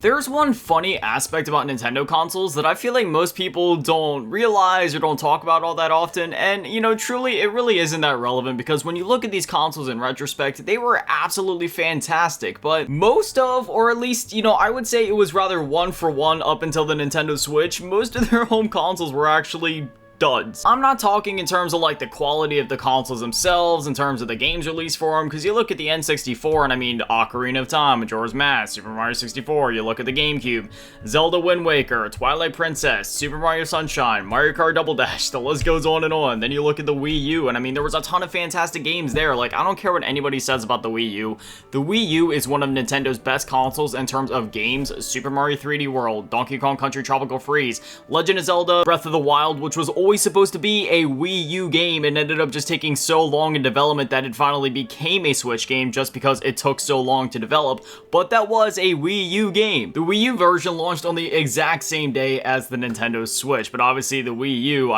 There's one funny aspect about Nintendo consoles that I feel like most people don't realize or don't talk about all that often, and truly, it really isn't that relevant because when you look at these consoles in retrospect, they were absolutely fantastic, but most of, or at least, I would say it was rather one for one up until the Nintendo Switch, most of their home consoles were actually duds. I'm not talking in terms of like the quality of the consoles themselves, in terms of the games released for them, because you look at the N64 and I mean Ocarina of Time, Majora's Mask, Super Mario 64, you look at the GameCube, Zelda Wind Waker, Twilight Princess, Super Mario Sunshine, Mario Kart Double Dash, the list goes on and on. Then you look at the Wii U and I mean there was a ton of fantastic games there. Like, I don't care what anybody says about the Wii U. The Wii U is one of Nintendo's best consoles in terms of games. Super Mario 3D World, Donkey Kong Country Tropical Freeze, Legend of Zelda Breath of the Wild, which was always supposed to be a Wii U game and ended up just taking so long in development that it finally became a Switch game just because it took so long to develop, but that was a Wii U game. The Wii U version launched on the exact same day as the Nintendo Switch, but obviously the Wii U,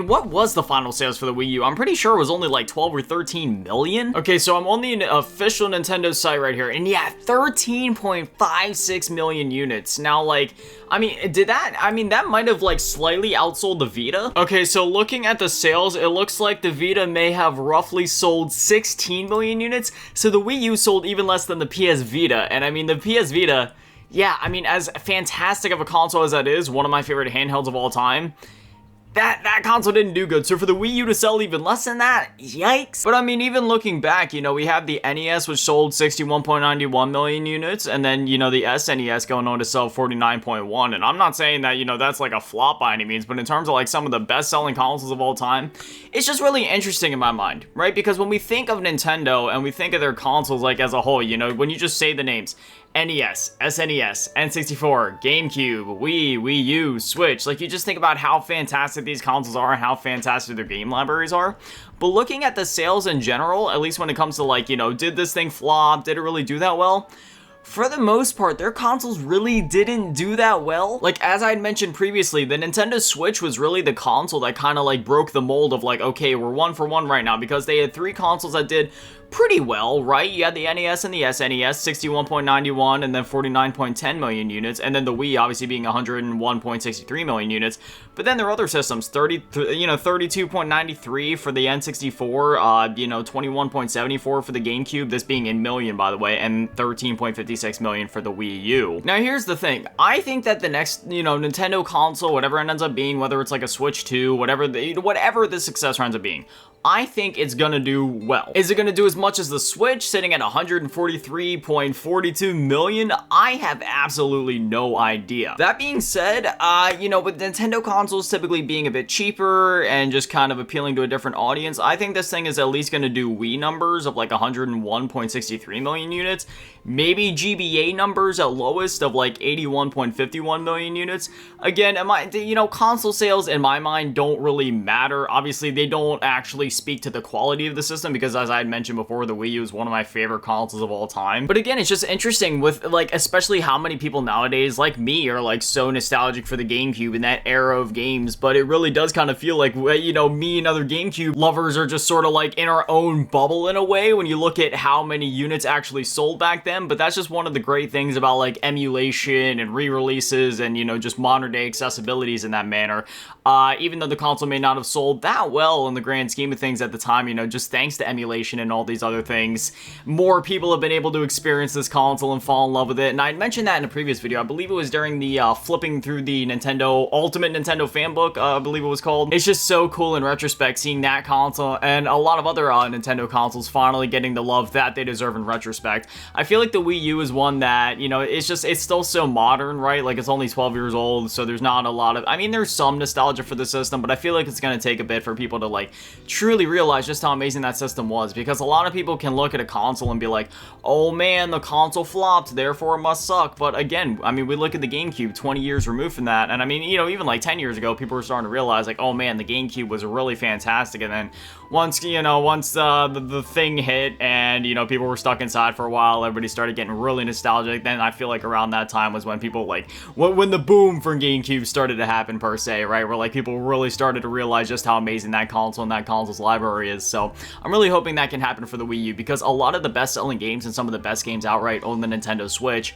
what was the final sales for the Wii U? I'm pretty sure it was only like 12 or 13 million. Okay, so I'm on the official Nintendo site right here, and yeah, 13.56 million units. Now, that might have like slightly outsold the Vita. Okay, so looking at the sales, it looks like the Vita may have roughly sold 16 million units, so the Wii U sold even less than the PS Vita, and I mean, the PS Vita, yeah, I mean, as fantastic of a console as that is, one of my favorite handhelds of all time, that console didn't do good. So for the Wii U to sell even less than that, yikes. But I mean, even looking back, we have the NES, which sold 61.91 million units, and then, the SNES going on to sell 49.1. And I'm not saying that, that's like a flop by any means, but in terms of like some of the best-selling consoles of all time, it's just really interesting in my mind, right? Because when we think of Nintendo and we think of their consoles like as a whole, when you just say the names, NES, SNES, N64, GameCube, Wii, Wii U, Switch. Like, you just think about how fantastic these consoles are and how fantastic their game libraries are. But looking at the sales in general, at least when it comes to like, did this thing flop? Did it really do that well? For the most part, their consoles really didn't do that well. Like, as I had mentioned previously, the Nintendo Switch was really the console that kind of like broke the mold of like, okay, we're one for one right now, because they had three consoles that did pretty well, right? You had the NES and the SNES, 61.91 and then 49.10 million units, and then the Wii obviously being 101.63 million units. But then there are other systems, 32.93 for the N64, 21.74 for the GameCube, this being in million by the way, and 13.56 million for the Wii U. Now here's the thing, I think that the next, Nintendo console, whatever it ends up being, whether it's like a Switch 2, whatever the successor ends up being, I think it's gonna do well. Is it gonna do as much as the Switch, sitting at 143.42 million? I have absolutely no idea. That being said, with Nintendo consoles typically being a bit cheaper and just kind of appealing to a different audience, I think this thing is at least gonna do Wii numbers of like 101.63 million units, maybe GBA numbers at lowest of like 81.51 million units. Again, console sales in my mind don't really matter. Obviously, they don't actually speak to the quality of the system because, as I had mentioned before, the Wii U is one of my favorite consoles of all time. But again, it's just interesting with like, especially how many people nowadays like me are like so nostalgic for the GameCube and that era of games, but it really does kind of feel like, me and other GameCube lovers are just sort of like in our own bubble in a way when you look at how many units actually sold back then. But that's just one of the great things about like emulation and re-releases and, just modern day accessibilities in that manner. Even though the console may not have sold that well in the grand scheme of things at the time, just thanks to emulation and all these other things, more people have been able to experience this console and fall in love with it. And I had mentioned that in a previous video. I believe it was during the flipping through the Ultimate Nintendo fan book, I believe it was called. It's just so cool in retrospect seeing that console and a lot of other Nintendo consoles finally getting the love that they deserve in retrospect. I feel like the Wii U is one that, it's still so modern, right? Like, it's only 12 years old, so there's not a lot of, there's some nostalgia for the system, but I feel like it's going to take a bit for people to like truly realize just how amazing that system was, because a lot of people can look at a console and be like, oh man, the console flopped, therefore it must suck. But again, we look at the GameCube 20 years removed from that, and even like 10 years ago, people were starting to realize like, oh man, the GameCube was really fantastic. And then once the thing hit and people were stuck inside for a while, everybody started getting really nostalgic. Then I feel like around that time was when people like when the boom for GameCube started to happen per se, right? Where like people really started to realize just how amazing that console and that console's library is. So I'm really hoping that can happen for the Wii U, because a lot of the best selling games and some of the best games outright on the Nintendo Switch,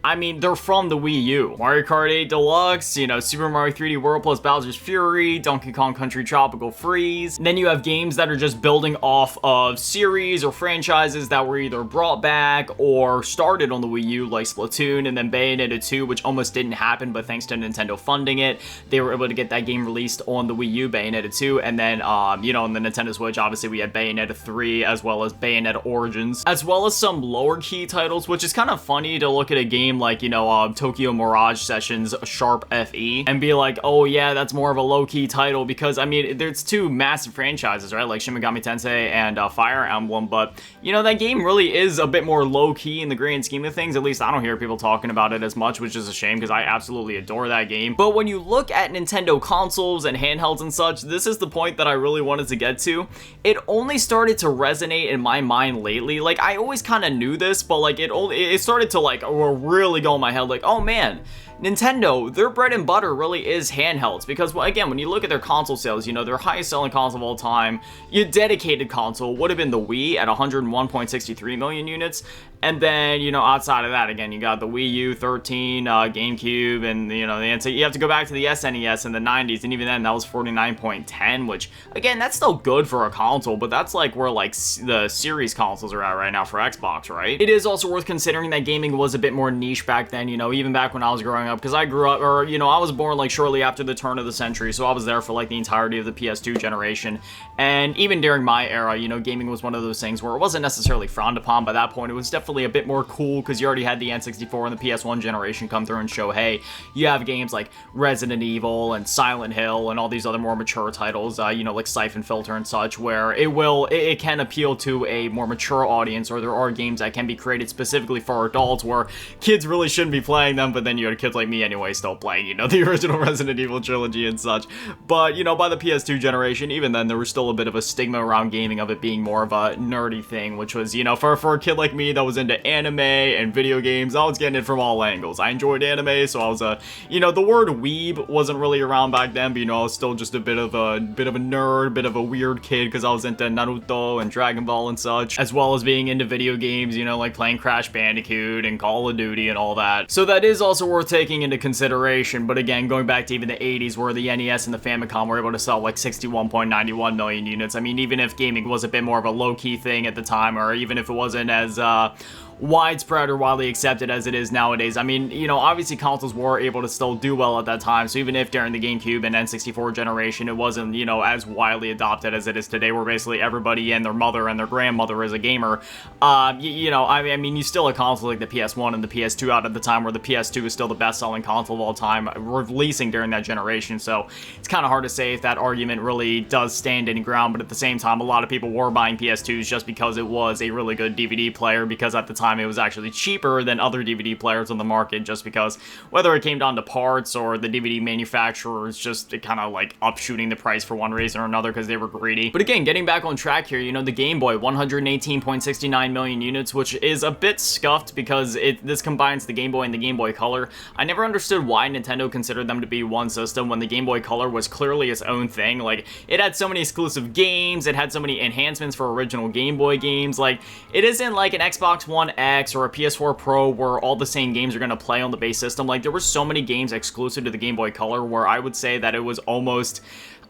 I mean, they're from the Wii U. Mario Kart 8 Deluxe, you know, Super Mario 3D World plus Bowser's Fury, Donkey Kong Country Tropical Freeze. And then you have games that are just building off of series or franchises that were either brought back or started on the Wii U, like Splatoon, and then Bayonetta 2, which almost didn't happen, but thanks to Nintendo funding it, they were able to get that game released on the Wii U, Bayonetta 2, and then, you know, on the Nintendo Switch, obviously we had Bayonetta 3, as well as Bayonetta Origins, as well as some lower key titles, which is kind of funny to look at a game like, you know, Tokyo Mirage Sessions Sharp FE and be like, oh yeah, that's more of a low-key title, because I mean, there's two massive franchises, right, like Shin Megami Tensei and Fire Emblem, but you know, that game really is a bit more low-key in the grand scheme of things. At least I don't hear people talking about it as much, which is a shame, because I absolutely adore that game. But when you look at Nintendo consoles and handhelds and such, this is the point that I really wanted to get to. It only started to resonate in my mind lately. Like, I always kind of knew this, but like it started to like really go in my head, like, oh man, Nintendo, their bread and butter really is handhelds, because, well, again, when you look at their console sales, you know, their highest selling console of all time, your dedicated console would have been the Wii at 101.63 million units, and then, you know, outside of that, again, you got the Wii U, 13, GameCube, and, you know, you have to go back to the SNES in the 90s, and even then, that was 49.10, which, again, that's still good for a console, but that's, like, where, like, the series consoles are at right now for Xbox, right? It is also worth considering that gaming was a bit more niche back then, you know, even back when I was growing up, because I grew up, or, you know, I was born, like, shortly after the turn of the century, so I was there for, like, the entirety of the PS2 generation, and even during my era, you know, gaming was one of those things where it wasn't necessarily frowned upon by that point. It was definitely a bit more cool, because you already had the N64 and the PS1 generation come through and show, hey, you have games like Resident Evil and Silent Hill and all these other more mature titles, you know, like Siphon Filter and such, where it can appeal to a more mature audience, or there are games that can be created specifically for adults where kids really shouldn't be playing them, but then you had kids like me anyway still playing, you know, the original Resident Evil trilogy and such. But, you know, by the PS2 generation, even then, there was still a bit of a stigma around gaming of it being more of a nerdy thing, which was, you know, for a kid like me that was into anime and video games, I was getting it from all angles. I enjoyed anime, so I was you know, the word weeb wasn't really around back then, but, you know, I was still just a bit of a nerd, bit of a weird kid, because I was into Naruto and Dragon Ball and such, as well as being into video games, you know, like playing Crash Bandicoot and Call of Duty and all that. So that is also worth taking into consideration, but again, going back to even the 80s, where the NES and the Famicom were able to sell like 61.91 million units, I mean, even if gaming was a bit more of a low-key thing at the time, or even if it wasn't as widespread or widely accepted as it is nowadays. I mean, you know, obviously consoles were able to still do well at that time, so even if during the GameCube and N64 generation it wasn't, you know, as widely adopted as it is today, where basically everybody and their mother and their grandmother is a gamer, you know, I mean, you still had consoles like the PS1 and the PS2 out at the time, where the PS2 is still the best-selling console of all time, releasing during that generation, so it's kind of hard to say if that argument really does stand any ground, but at the same time, a lot of people were buying PS2s just because it was a really good DVD player, because at the time it was actually cheaper than other DVD players on the market, just because whether it came down to parts or the DVD manufacturers just kind of like upshooting the price for one reason or another because they were greedy. But again, getting back on track here, you know, the Game Boy, 118.69 million units, which is a bit scuffed because this combines the Game Boy and the Game Boy Color. I never understood why Nintendo considered them to be one system when the Game Boy Color was clearly its own thing. Like, it had so many exclusive games, it had so many enhancements for original Game Boy games. Like, it isn't like an Xbox One X or a PS4 Pro where all the same games are going to play on the base system. Like, there were so many games exclusive to the Game Boy Color where I would say that it was almost...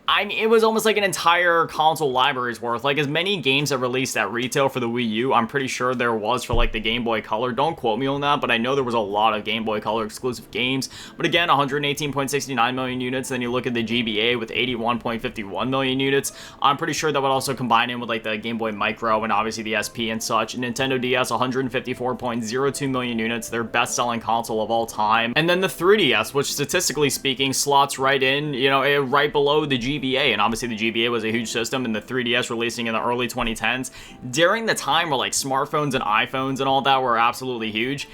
I mean, it was almost like an entire console library's worth. Like, as many games that released at retail for the Wii U, I'm pretty sure there was for, like, the Game Boy Color. Don't quote me on that, but I know there was a lot of Game Boy Color exclusive games. But again, 118.69 million units. Then you look at the GBA with 81.51 million units. I'm pretty sure that would also combine in with, like, the Game Boy Micro and obviously the SP and such. Nintendo DS, 154.02 million units, their best-selling console of all time. And then the 3DS, which statistically speaking slots right in, you know, right below the GBA, and obviously the GBA was a huge system, and the 3DS releasing in the early 2010s, during the time where like smartphones and iPhones and all that were absolutely huge.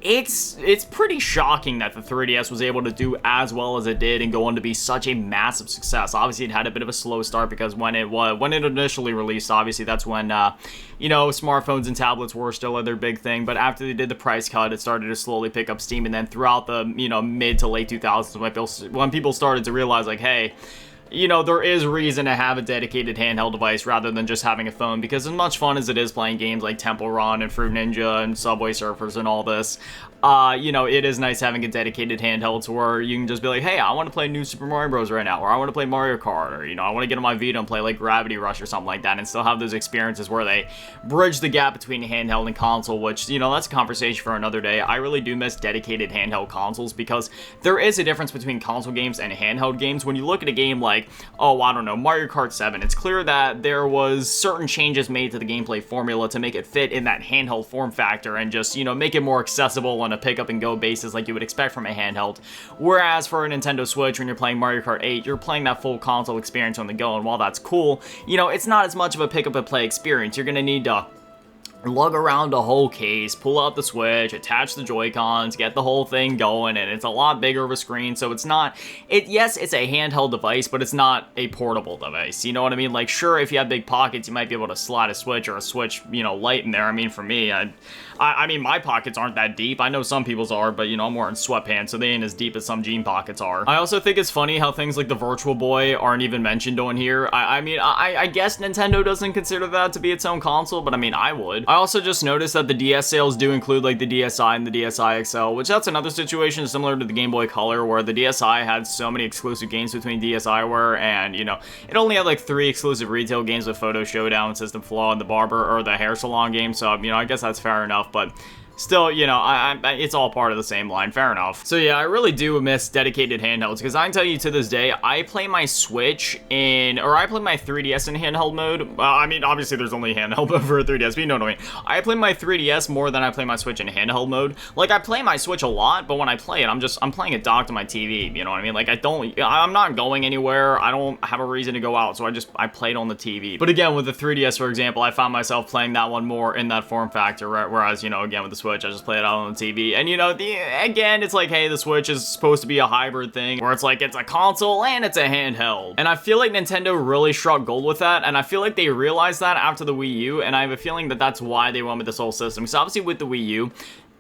It's pretty shocking that the 3DS was able to do as well as it did and go on to be such a massive success. Obviously, it had a bit of a slow start because when it initially released, obviously that's when you know, smartphones and tablets were still their big thing. But after they did the price cut, it started to slowly pick up steam, and then throughout the, you know, mid to late 2000s, when people started to realize, like, hey, you know, there is reason to have a dedicated handheld device rather than just having a phone, because as much fun as it is playing games like Temple Run and Fruit Ninja and Subway Surfers and all this, you know, it is nice having a dedicated handheld to where you can just be like, hey, I want to play New Super Mario Bros. Right now, or I want to play Mario Kart, or, you know, I want to get on my Vita and play, like, Gravity Rush or something like that, and still have those experiences where they bridge the gap between handheld and console, which, you know, that's a conversation for another day. I really do miss dedicated handheld consoles, because there is a difference between console games and handheld games. When you look at a game like, oh, I don't know, Mario Kart 7, it's clear that there was certain changes made to the gameplay formula to make it fit in that handheld form factor and just, you know, make it more accessible on a pick up and go basis like you would expect from a handheld. Whereas for a Nintendo Switch, when you're playing Mario Kart 8, you're playing that full console experience on the go, and while that's cool, you know, it's not as much of a pick up and play experience. You're gonna need to lug around a whole case, pull out the Switch, attach the Joy-Cons, get the whole thing going, and it's a lot bigger of a screen, so it's not, yes, it's a handheld device, but it's not a portable device, you know what I mean? Like, sure, if you have big pockets, you might be able to slide a Switch or a Switch, you know, Lite in there. I mean, for me, I mean, my pockets aren't that deep. I know some people's are, but, you know, I'm wearing sweatpants, so they ain't as deep as some jean pockets are. I also think it's funny how things like the Virtual Boy aren't even mentioned on here. I mean, I guess Nintendo doesn't consider that to be its own console, but I mean, I would. I also just noticed that the DS sales do include, like, the DSi and the DSi XL, which that's another situation similar to the Game Boy Color, where the DSi had so many exclusive games between DSiWare, and, you know, it only had, like, 3 exclusive retail games with Photo Showdown, System Flaw, and the Barber, or the Hair Salon game, so, you know, I guess that's fair enough, but still, you know, it's all part of the same line, fair enough. So yeah, I really do miss dedicated handhelds, because I can tell you to this day, I play my Switch I play my 3DS in handheld mode. I mean, obviously there's only handheld mode for a 3DS, but you know what I mean. I play my 3DS more than I play my Switch in handheld mode. Like, I play my Switch a lot, but when I play it, I'm playing it docked to my TV, you know what I mean? Like, I'm not going anywhere, I don't have a reason to go out, so I play it on the TV. But again, with the 3DS, for example, I found myself playing that one more in that form factor, right? Whereas, you know, again, with the Switch, I just play it out on the TV. And, you know, again, it's like, hey, the Switch is supposed to be a hybrid thing, where it's like, it's a console and it's a handheld. And I feel like Nintendo really struck gold with that, and I feel like they realized that after the Wii U, and I have a feeling that that's why they went with this whole system. Because obviously with the Wii U,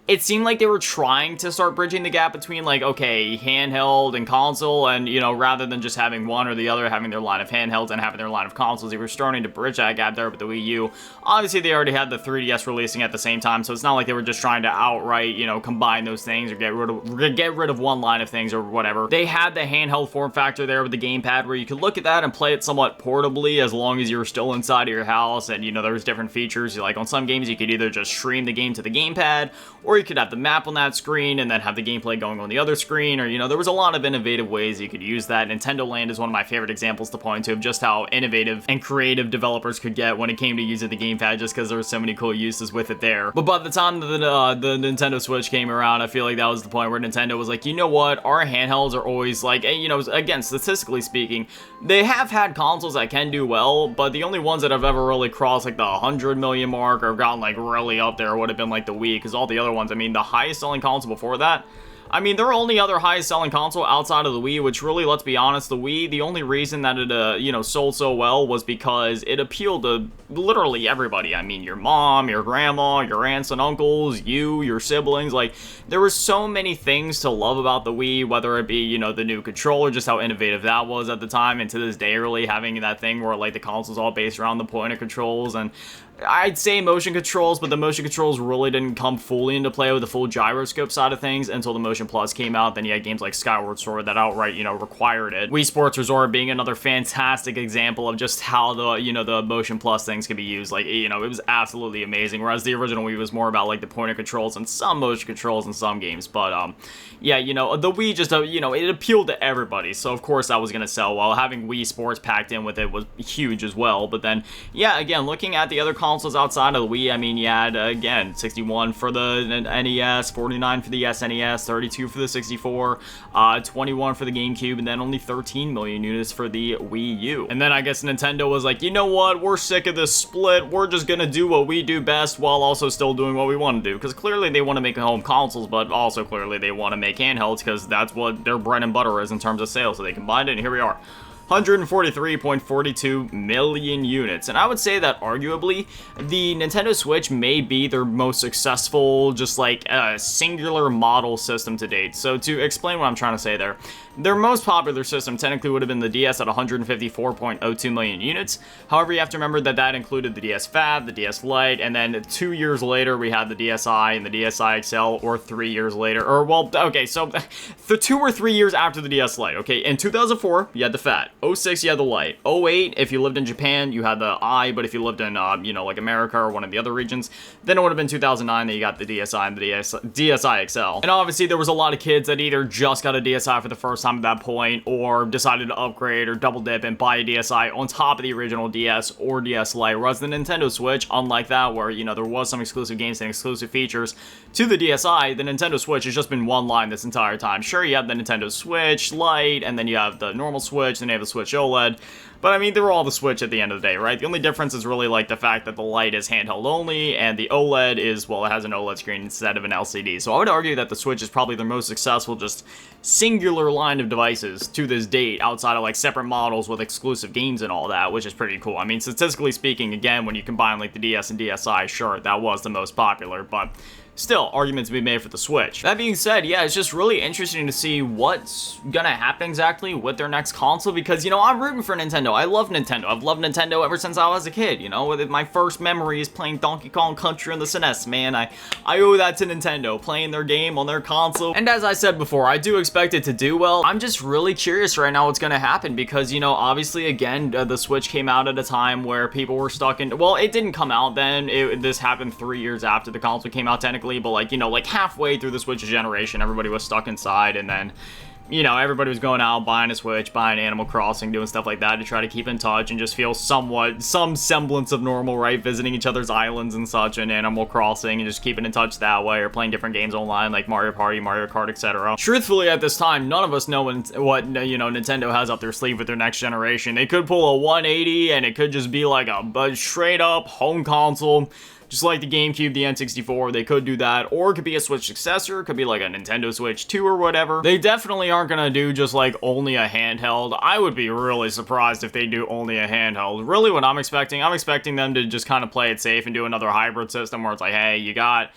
it seemed like they were trying to start bridging the gap between, like, okay, handheld and console, and, you know, rather than just having one or the other, having their line of handhelds and having their line of consoles, they were starting to bridge that gap there with the Wii U. Obviously, they already had the 3DS releasing at the same time, so it's not like they were just trying to outright, you know, combine those things or get rid of one line of things or whatever. They had the handheld form factor there with the gamepad, where you could look at that and play it somewhat portably as long as you were still inside of your house, and, you know, there was different features. Like, on some games, you could either just stream the game to the gamepad, or you could have the map on that screen and then have the gameplay going on the other screen, or, you know, there was a lot of innovative ways you could use that. Nintendo Land is one of my favorite examples to point to of just how innovative and creative developers could get when it came to using the gamepad, just because there were so many cool uses with it there. But by the time the Nintendo Switch came around, I feel like that was the point where Nintendo was like, you know what, our handhelds are always like, you know, again, statistically speaking, they have had consoles that can do well, but the only ones that have ever really crossed like the 100 million mark or gotten like really up there would have been like the Wii, because all the other ones, I mean, the highest selling console before that, I mean, their only other highest selling console outside of the Wii, which really, let's be honest, the Wii, the only reason that it, you know, sold so well was because it appealed to literally everybody. I mean, your mom, your grandma, your aunts and uncles, your siblings. Like, there were so many things to love about the Wii, whether it be, you know, the new controller, just how innovative that was at the time, and to this day, really having that thing where, like, the console's all based around the pointer controls, and I'd say motion controls, but the motion controls really didn't come fully into play with the full gyroscope side of things until the Motion Plus came out. Then you had games like Skyward Sword that outright, you know, required it. Wii Sports Resort being another fantastic example of just how the, you know, the Motion Plus things can be used. Like, you know, it was absolutely amazing, whereas the original Wii was more about, like, the pointer controls and some motion controls in some games. But, yeah, you know, the Wii just, you know, it appealed to everybody, so of course that was gonna sell well. Having Wii Sports packed in with it was huge as well. But then, yeah, again, looking at the other consoles outside of the Wii, I mean, you had, again, 61 for the NES, 49 for the SNES, 32 for the 64, 21 for the GameCube, and then only 13 million units for the Wii U. And then I guess Nintendo was like, you know what, we're sick of this split, we're just gonna do what we do best while also still doing what we want to do, because clearly they want to make home consoles, but also clearly they want to make handhelds, because that's what their bread and butter is in terms of sales, so they combined it, and here we are. 143.42 million units. And I would say that arguably the Nintendo Switch may be their most successful, just like singular model system to date. So to explain what I'm trying to say there, their most popular system technically would have been the DS at 154.02 million units. However, you have to remember that that included the DS Fat, the DS Lite, and then 2 years later we had the DSi and the DSi XL, or 3 years later, or well, okay, so the 2 or 3 years after the DS Lite. Okay, in 2004 you had the Fat, 06 you had the Lite, 08 if you lived in Japan you had the I, but if you lived in you know, like America or one of the other regions, then it would have been 2009 that you got the DSi and the DSi XL. And obviously there was a lot of kids that either just got a DSi for the first time at that point, or decided to upgrade or double dip and buy a DSi on top of the original DS or DS Lite, whereas the Nintendo Switch, unlike that where, you know, there was some exclusive games and exclusive features to the DSi, the Nintendo Switch has just been one line this entire time. Sure, you have the Nintendo Switch Lite, and then you have the normal Switch, then you have the Switch OLED, but I mean, they're all the Switch at the end of the day, right? The only difference is really like the fact that the Lite is handheld only, and the OLED is, well, it has an OLED screen instead of an LCD. So I would argue that the Switch is probably the most successful, just singular line of devices to this date, outside of like separate models with exclusive games and all that, which is pretty cool. I mean, statistically speaking, again, when you combine like the DS and DSi, sure, that was the most popular, but still, arguments to be made for the Switch. That being said, yeah, it's just really interesting to see what's gonna happen exactly with their next console, because, you know, I'm rooting for Nintendo. I love Nintendo. I've loved Nintendo ever since I was a kid, you know? My first memory is playing Donkey Kong Country on the SNES, man. I owe that to Nintendo, playing their game on their console. And as I said before, I do expect it to do well. I'm just really curious right now what's gonna happen, because, you know, obviously, again, the Switch came out at a time where people were stuck in, well, it didn't come out then. This happened 3 years after the console came out, technically, but like, you know, like halfway through the Switch generation, everybody was stuck inside, and then, you know, everybody was going out, buying a Switch, buying Animal Crossing, doing stuff like that to try to keep in touch and just feel some semblance of normal, right? Visiting each other's islands and such, and Animal Crossing, and just keeping in touch that way, or playing different games online like Mario Party, Mario Kart, etc. Truthfully, at this time, none of us know what, you know, Nintendo has up their sleeve with their next generation. They could pull a 180, and it could just be like a straight up home console, just like the GameCube, the N64. They could do that, or it could be a Switch successor, it could be like a Nintendo Switch 2 or whatever. They definitely aren't gonna do just like only a handheld. I would be really surprised if they do only a handheld. Really what I'm expecting them to just kind of play it safe and do another hybrid system where it's like, hey, you can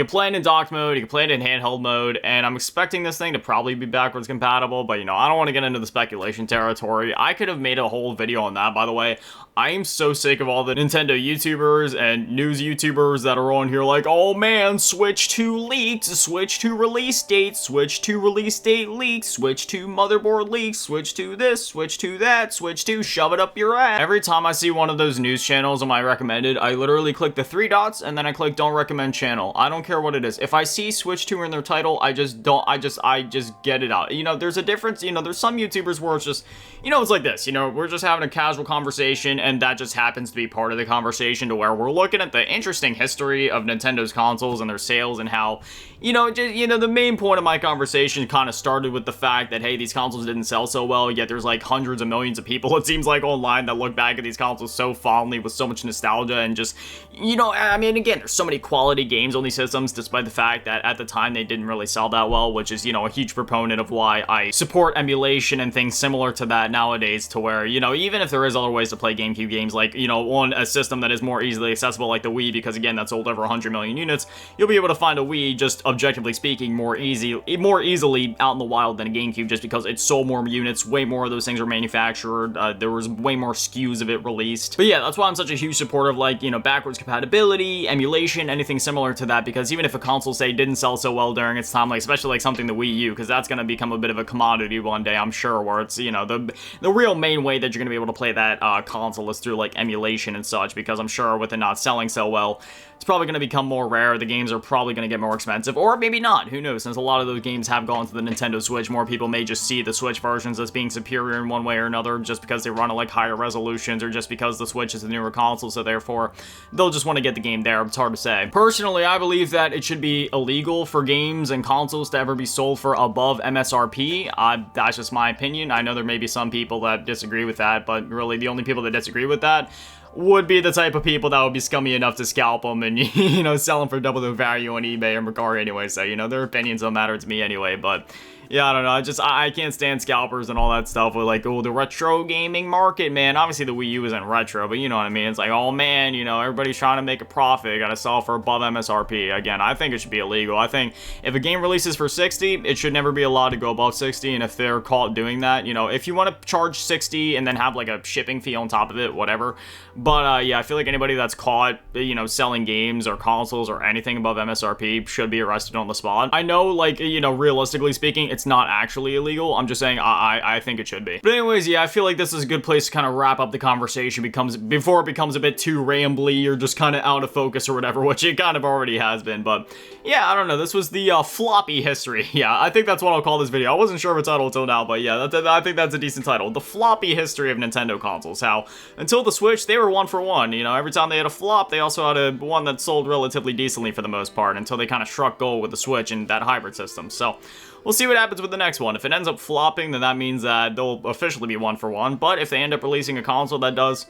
play it in dock mode, you can play it in handheld mode, and I'm expecting this thing to probably be backwards compatible, but, you know, I don't want to get into the speculation territory. I could have made a whole video on that, by the way. I am so sick of all the Nintendo YouTubers and news YouTubers that are on here like, oh man, Switch 2 leaked, Switch 2 release date, Switch 2 release date leaks, Switch 2 motherboard leaks, Switch 2 this, Switch 2 that, Switch 2 shove it up your ass. Every time I see one of those news channels on my recommended, I literally click the 3 dots and then I click don't recommend channel. I don't care what it is. If I see Switch 2 in their title, I just get it out. You know, there's a difference, you know, there's some YouTubers where it's just, you know, it's like this, you know, we're just having a casual conversation, and that just happens to be part of the conversation, to where we're looking at the interesting history of Nintendo's consoles and their sales, and how, you know, just, you know, the main point of my conversation kind of started with the fact that, hey, these consoles didn't sell so well, yet there's like hundreds of millions of people, it seems like, online that look back at these consoles so fondly with so much nostalgia, and just, you know, I mean, again, there's so many quality games on these systems, despite the fact that at the time they didn't really sell that well, which is, you know, a huge proponent of why I support emulation and things similar to that nowadays, to where, you know, even if there is other ways to play GameCube games, like, you know, on a system that is more easily accessible like the Wii, because again, that's sold over 100 million units, you'll be able to find a Wii, just objectively speaking, more easily out in the wild than a GameCube, just because it sold more units, way more of those things were manufactured, there was way more SKUs of it released. But yeah, that's why I'm such a huge supporter of, like, you know, backwards compatibility, emulation, anything similar to that, because even if a console, say, didn't sell so well during its time, like, especially like something the Wii U, because that's going to become a bit of a commodity one day, I'm sure, where it's, you know, the real main way that you're going to be able to play that console is through, like, emulation and such, because I'm sure with it not selling so well, it's probably going to become more rare, the games are probably going to get more expensive, or maybe not, who knows, since a lot of those games have gone to the Nintendo Switch, more people may just see the Switch versions as being superior in one way or another, just because they run at, like, higher resolutions, or just because the Switch is the newer console, so therefore, they'll just want to get the game there. It's hard to say. Personally, I believe that it should be illegal for games and consoles to ever be sold for above MSRP. That's just my opinion. I know there may be some people that disagree with that, but really the only people that disagree with that would be the type of people that would be scummy enough to scalp them and, you know, sell them for double the value on eBay or Mercari anyway. So, you know, their opinions don't matter to me anyway, but yeah, I don't know. I can't stand scalpers and all that stuff with like, oh, the retro gaming market, man. Obviously, the Wii U isn't retro, but you know what I mean. It's like, oh man, you know, everybody's trying to make a profit. Gotta sell for above MSRP. Again, I think it should be illegal. I think if a game releases for 60, it should never be allowed to go above 60. And if they're caught doing that, you know, if you want to charge 60 and then have like a shipping fee on top of it, whatever. But yeah, I feel like anybody that's caught, you know, selling games or consoles or anything above MSRP should be arrested on the spot. I know, like, you know, realistically speaking, it's not actually illegal. I'm just saying I think it should be. But anyways, yeah, I feel like this is a good place to kind of wrap up the conversation before it becomes a bit too rambly or just kind of out of focus or whatever, which it kind of already has been. But yeah, I don't know. This was the floppy history. Yeah, I think that's what I'll call this video. I wasn't sure of a title until now, but yeah, I think that's a decent title. The floppy history of Nintendo consoles. How until the Switch, they were one for one. You know, every time they had a flop, they also had a one that sold relatively decently for the most part until they kind of struck gold with the Switch and that hybrid system. So we'll see what happens with the next one. If it ends up flopping, then that means that they'll officially be one for one. But if they end up releasing a console that does,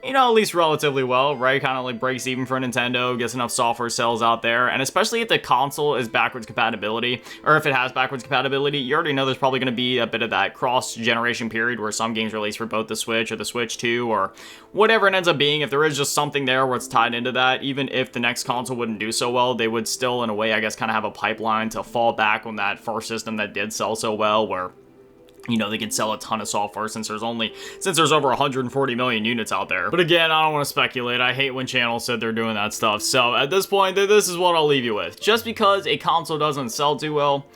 you know, at least relatively well, right? Kind of like breaks even for Nintendo, gets enough software sales out there, and especially if the console is backwards compatibility, or if it has backwards compatibility, you already know there's probably going to be a bit of that cross-generation period where some games release for both the Switch or the Switch 2 or whatever it ends up being. If there is just something there where it's tied into that, even if the next console wouldn't do so well, they would still, in a way, I guess, kind of have a pipeline to fall back on that first system that did sell so well, where, you know, they can sell a ton of software since there's over 140 million units out there. But again, I don't want to speculate. I hate when channels said they're doing that stuff. So at this point, this is what I'll leave you with. Just because a console doesn't sell too well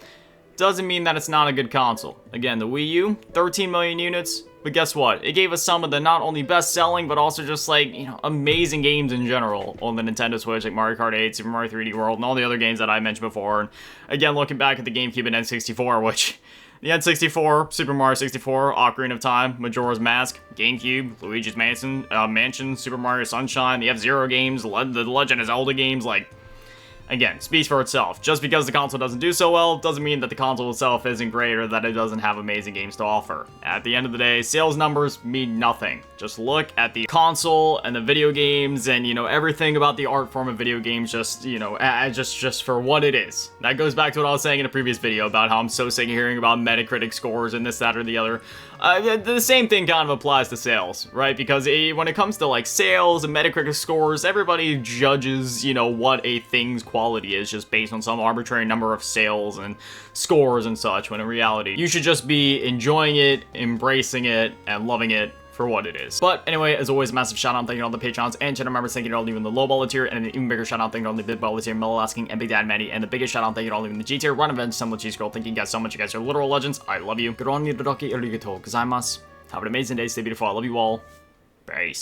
doesn't mean that it's not a good console. Again, the Wii U, 13 million units. But guess what? It gave us some of the not only best-selling, but also just, like, you know, amazing games in general on the Nintendo Switch, like Mario Kart 8, Super Mario 3D World, and all the other games that I mentioned before. And again, looking back at the GameCube and N64, which the N64, Super Mario 64, Ocarina of Time, Majora's Mask, GameCube, Luigi's Mansion, Super Mario Sunshine, the F-Zero games, the Legend of Zelda games, like, again, speaks for itself. Just because the console doesn't do so well, doesn't mean that the console itself isn't great or that it doesn't have amazing games to offer. At the end of the day, sales numbers mean nothing. Just look at the console and the video games and, you know, everything about the art form of video games, just, you know, just for what it is. That goes back to what I was saying in a previous video about how I'm so sick of hearing about Metacritic scores and this, that, or the other. The same thing kind of applies to sales, right? Because when it comes to, like, sales and Metacritic scores, everybody judges, you know, what a thing's quality is just based on some arbitrary number of sales and scores and such, when in reality, you should just be enjoying it, embracing it, and loving it for what it is. But anyway, as always, a massive shout out, thank you to all the Patrons and channel members, thank you to all leaving the low baller tier, and an even bigger shout out, thank you to all the big baller tier, Mellow Asking, and Big Dad Manny, and the biggest shout out, thank you to all leaving the G tier, Run Event, Stumble Cheese Girl, thank you guys so much, you guys are literal legends, I love you. Arigato gozaimasu. Have an amazing day, stay beautiful, I love you all, peace.